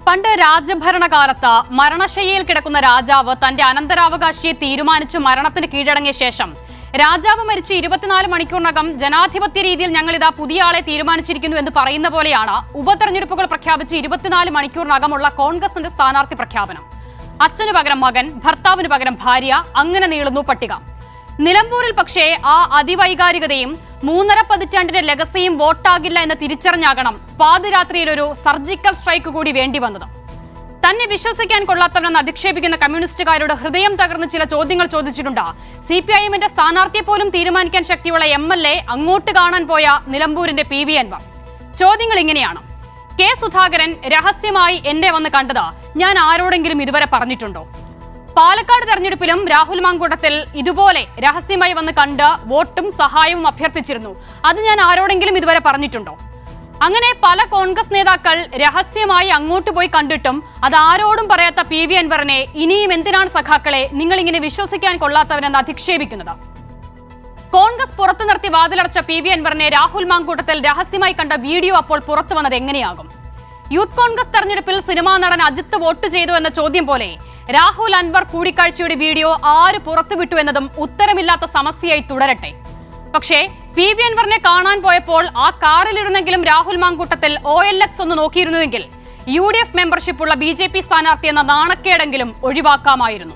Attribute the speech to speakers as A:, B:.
A: പണ്ട് രാജഭരണകാലത്ത് മരണശയ്യയിൽ കിടക്കുന്ന രാജാവ് തന്റെ അനന്തരാവകാശിയെ തീരുമാനിച്ചു മരണത്തിന് കീഴടങ്ങിയ ശേഷം രാജാവ് മരിച്ച് 24 മണിക്കൂറിനകം ജനാധിപത്യ രീതിയിൽ ഞങ്ങളിതാ പുതിയ ആളെ തീരുമാനിച്ചിരിക്കുന്നു എന്ന് പറയുന്ന പോലെയാണ് ഉപതെരഞ്ഞെടുപ്പുകൾ പ്രഖ്യാപിച്ച് 24 മണിക്കൂറിനകമുള്ള കോൺഗ്രസിന്റെ സ്ഥാനാർത്ഥി പ്രഖ്യാപനം. അച്ഛനു പകരം മകൻ, ഭർത്താവിന് പകരം ഭാര്യ, അങ്ങനെ നീളുന്നു പട്ടിക. നിലമ്പൂരിൽ പക്ഷേ ആ അതിവൈകാരികതയും 3.5 പതിറ്റാണ്ടിന്റെ ലെഗസിയും വോട്ടാകില്ല എന്ന് തിരിച്ചറിഞ്ഞാകണം പാതിരാത്രിയിൽ ഒരു സർജിക്കൽ സ്ട്രൈക്ക് കൂടി വേണ്ടി വന്നത്. തന്നെ വിശ്വസിക്കാൻ കൊള്ളാത്തവനെന്ന് അധിക്ഷേപിക്കുന്ന കമ്മ്യൂണിസ്റ്റുകാരോട് ഹൃദയം തകർന്ന് ചില ചോദ്യങ്ങൾ ചോദിച്ചിട്ടുണ്ട്. CPIM-ന്റെ സ്ഥാനാർത്ഥിയെ പോലും തീരുമാനിക്കാൻ ശക്തിയുള്ള MLA അങ്ങോട്ട് കാണാൻ പോയ നിലമ്പൂരിന്റെ PV അൻവർ. ചോദ്യങ്ങൾ ഇങ്ങനെയാണ്: കെ സുധാകരൻ രഹസ്യമായി എന്നെ വന്ന് കണ്ടത് ഞാൻ ആരോടെങ്കിലും ഇതുവരെ പറഞ്ഞിട്ടുണ്ടോ? പാലക്കാട് തെരഞ്ഞെടുപ്പിലും രാഹുൽ മാങ്കൂട്ടത്തിൽ ഇതുപോലെ രഹസ്യമായി വന്ന് കണ്ട് വോട്ടും സഹായവും അഭ്യർത്ഥിച്ചിരുന്നു. അത് ഞാൻ ആരോടെങ്കിലും ഇതുവരെ പറഞ്ഞിട്ടുണ്ടോ? അങ്ങനെ പല കോൺഗ്രസ് നേതാക്കൾ രഹസ്യമായി അങ്ങോട്ട് പോയി കണ്ടിട്ടും അത് ആരോടും പറയാത്ത PV അൻവറിനെ ഇനിയും എന്തിനാണ് സഖാക്കളെ നിങ്ങളിങ്ങനെ വിശ്വസിക്കാൻ കൊള്ളാത്തവനെന്ന് അധിക്ഷേപിക്കുന്നത്? കോൺഗ്രസ് പുറത്തു നിർത്തി വാതിലടച്ച PV അൻവറിനെ രാഹുൽ മാങ്കൂട്ടത്തിൽ രഹസ്യമായി കണ്ട വീഡിയോ അപ്പോൾ പുറത്തു വന്നത് എങ്ങനെയാകും? യൂത്ത് കോൺഗ്രസ് തെരഞ്ഞെടുപ്പിൽ സിനിമാ നടൻ അജിത്ത് വോട്ട് ചെയ്തു എന്ന ചോദ്യം പോലെ രാഹുൽ അൻവർ കൂടിക്കാഴ്ചയുടെ വീഡിയോ ആര് പുറത്തുവിട്ടു എന്നതും ഉത്തരമില്ലാത്ത സമസ്യയായി തുടരട്ടെ. പക്ഷേ PV അൻവറിനെ കാണാൻ പോയപ്പോൾ ആ കാറിലിരുന്നെങ്കിലും രാഹുൽ മാങ്കൂട്ടത്തിൽ OLX ഒന്ന് നോക്കിയിരുന്നുവെങ്കിൽ UDF മെമ്പർഷിപ്പുള്ള BJP സ്ഥാനാർത്ഥി എന്ന നാണക്കേടെങ്കിലും ഒഴിവാക്കാമായിരുന്നു.